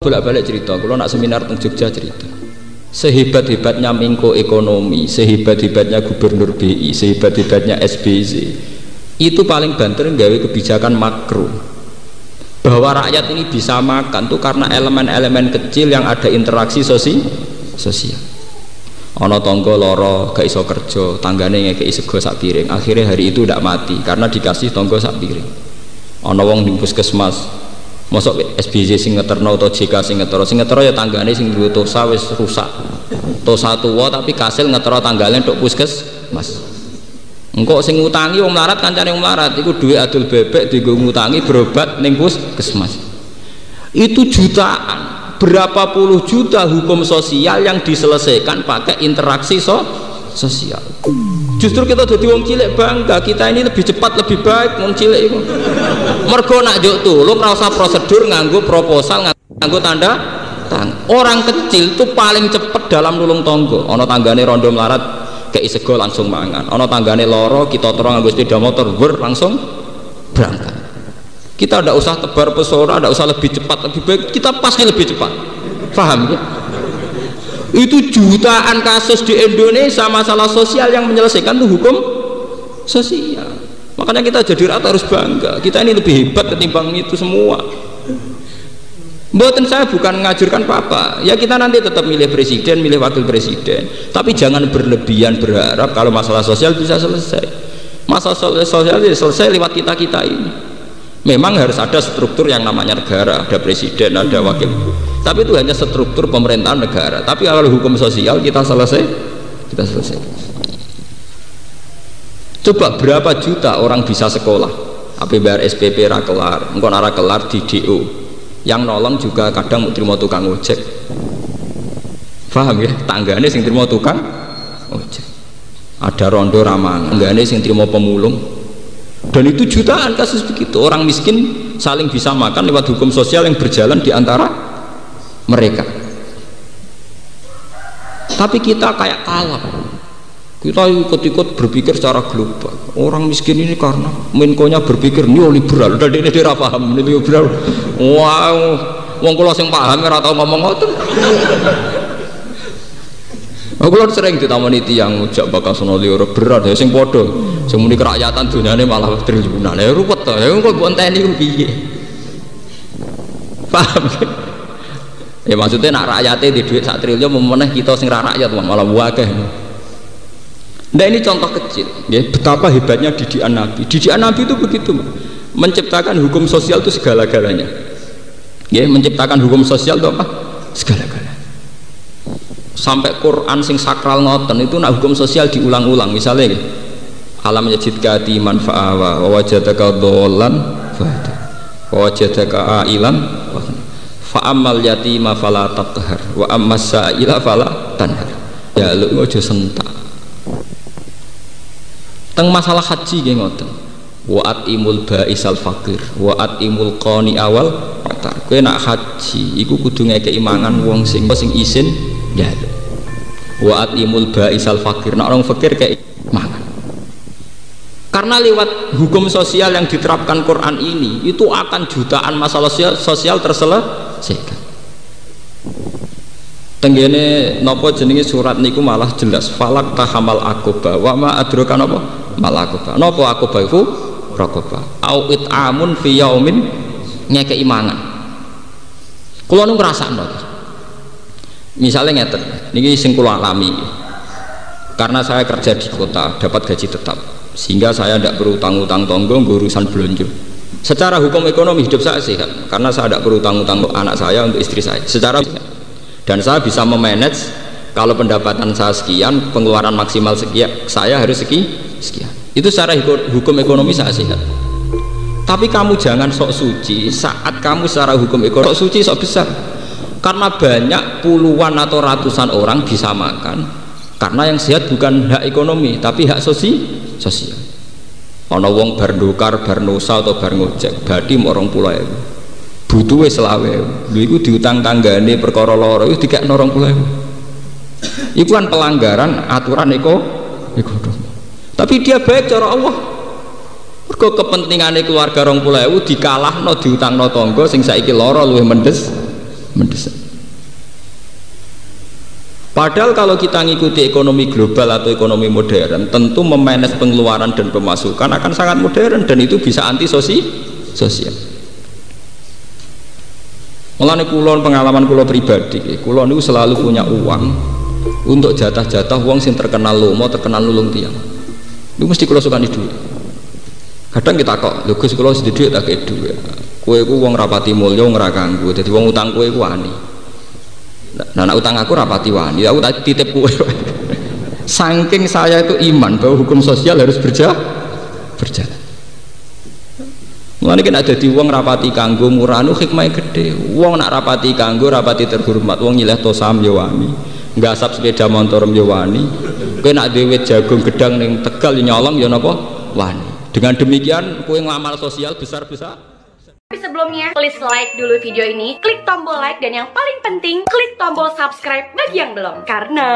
bolak-balik cerita, kalau nak seminar teng Jogja cerita. Sehebat-hebatnya Menko Ekonomi, sehebat-hebatnya Gubernur BI, sehebat-hebatnya SBY, itu paling banter nggawe kebijakan makro. Bahwa rakyat ini bisa makan tuh karena elemen-elemen kecil yang ada interaksi sosial. Ana tangga lara gak iso kerja, tanggane ngekeki sego sak piring. Akhirnya hari itu ndak mati karena dikasih tangga sak piring. Ana wong ning puskesmas, mosok SBY sing ngeterno atau JK sing ngetero ya tanggane sing duwe tosa wis rusak. Tosa tuwa tapi kasil ngetero tanggane tok puskesmas. Engko sing ngutangi wong melarat kancane wong melarat iku duwe adul bebek dienggo ngutangi berobat ning puskesmas. Itu jutaan. Berapa puluh juta hukum sosial yang diselesaikan pakai interaksi sosial. Justru kita jadi wong cilik bangga, kita ini lebih cepat lebih baik wong cilik itu. Mergo nak njuk tulung ora usah prosedur nganggo proposal nganggo tanda tangan. Orang kecil itu paling cepat dalam nulung tangga. Ana tanggane rondo melarat kei sego langsung mangan. Ana tanggane loro kita terus nganggo sepeda motor langsung berangkat. Kita tidak usah tebar pesona, tidak usah lebih cepat, lebih baik, kita pasti lebih cepat. Paham ya? Itu jutaan kasus di Indonesia masalah sosial yang menyelesaikan itu hukum sosial. Makanya kita jadi rata harus bangga. Kita ini lebih hebat ketimbang itu semua. Mboten saya bukan ngajurkan apa-apa. Ya kita nanti tetap milih presiden, milih wakil presiden. Tapi jangan berlebihan berharap kalau masalah sosial bisa selesai. Masalah sosial selesai lewat kita-kita ini. Memang harus ada struktur yang namanya negara, ada presiden, ada wakil. Tapi itu hanya struktur pemerintahan negara. Tapi kalau hukum sosial kita selesai. Coba berapa juta orang bisa sekolah? Apa bayar SPP ra kelar, engko ora kelar di DO. Yang nolong juga kadang mau terima tukang ojek. Paham ya? Tanggane sing terima tukang ojek. Ada rondo ramang, tanggane sing terima pemulung. Dan itu jutaan kasus begitu. Orang miskin saling bisa makan lewat hukum sosial yang berjalan di antara mereka. Tapi kita kayak kalah. Kita ikut-ikut berpikir secara global. Orang miskin ini karena Menkonya berpikir neoliberal. Dan ini dia paham neoliberal. Wow, wong kula sing paham ora tau ngomong ngoten. Aku sering ditamoni tiyang ujak bakal sono liur berat ya sing padha. Sing muni kerakyatan dunyane malah triliunan. Ya ruwet to. Ya kok mbok enteni ku piye? Paham? Ya maksudnya nak rakyate di duit 1 triliun meneh kita sing ra rakyat malah akeh. Nah ini contoh kecil ya, betapa hebatnya didikan Nabi. Didikan Nabi itu begitu, menciptakan hukum sosial itu segala-galanya. Ya, menciptakan hukum sosial itu apa? Segala-galanya. Sampai Quran sing sakral ngoten itu nak hukum sosial diulang-ulang. Misalnya alam yajidka yatiman fa'awa wa wajadaka dhallan fahada wa wajadaka ailan fa'amal yatima fala taqhar wa ammas sa'ila fala tanhar. Ya lu ojo sentak. Teng masalah haji nggih ngoten. Wa atimul ba'isal faqir wa atimul qani awal patar. Kowe nak haji iku kudu ngekeki mangan wong sing isin ya. Wa atimul ba'isal faqir, nak orang fakir kayak mangan. Karena lewat hukum sosial yang diterapkan Quran ini itu akan jutaan masalah sosial terselesaikan. Tenggene napa jenenge surat niku malah jelas falak tahamal aqaba wa ma adraka napa mal aqaba. Napa aqaba iku raqaba au it'amun fi yaumin ngekeki mangan. Kula nu ngrasakno. Misalnya ngeten, niki sing kula alami. Karena saya kerja di kota, dapat gaji tetap, sehingga saya tidak berutang-utang tonggo urusan belanja. Secara hukum ekonomi hidup saya sehat, karena saya tidak berutang-utang untuk anak saya, untuk istri saya. Secara dan saya bisa memanage kalau pendapatan saya sekian, pengeluaran maksimal sekian, saya harus sekian. Itu secara hukum ekonomi saya sehat. Tapi kamu jangan sok suci saat kamu secara hukum ekonomi sok suci sok besar. Karena banyak puluhan atau ratusan orang bisa makan karena yang sehat bukan hak ekonomi tapi hak sosial. Ana wong bar ndukar bar nusa atau bar ngojek badhe 20.000 butuh wis 20.000 lho iku diutang tanggane perkara loro iku dikekno 20.000 iku kan pelanggaran aturan ekonomi tapi dia baik cara Allah mergo kepentingane keluarga 20.000 dikalahno diutangno tangga sing saiki lara luwih mendes mendesak. Padahal kalau kita ngikuti ekonomi global atau ekonomi modern, tentu memanage pengeluaran dan pemasukan akan sangat modern dan itu bisa anti sosial. Mulane kula pengalaman kula pribadi, kula niku selalu punya uang untuk jatah-jatah uang sing terkenal lomo, terkenal nulung tiyang. Niku mesti kula sukani dhuwit. Kadang kita kok, lho Gus kula sedhi dhuwit tak kei dhuwit. Kowe iku wong rapati mulya ora kanggo, dadi wong utang kowe iku wani. Nah, utang aku rapati wani, aku tak titip kowe. Saking saya itu iman bahwa hukum sosial harus berjalan. Mulane nek dadi wong rapati kanggo muranu hikmahe gede. Wong nak rapati kanggo rapati terhormat, wong nyileh tosam ya wani. Nggasap sepeda motor ya wani. Kowe nak dhewe jagung gedang ning Tegal ya nyolong ya napa? Wani. Dengan demikian kowe ngamal sosial besar-besar. Tapi sebelumnya, please like dulu video ini, klik tombol like, dan yang paling penting, klik tombol subscribe bagi yang belum. Karena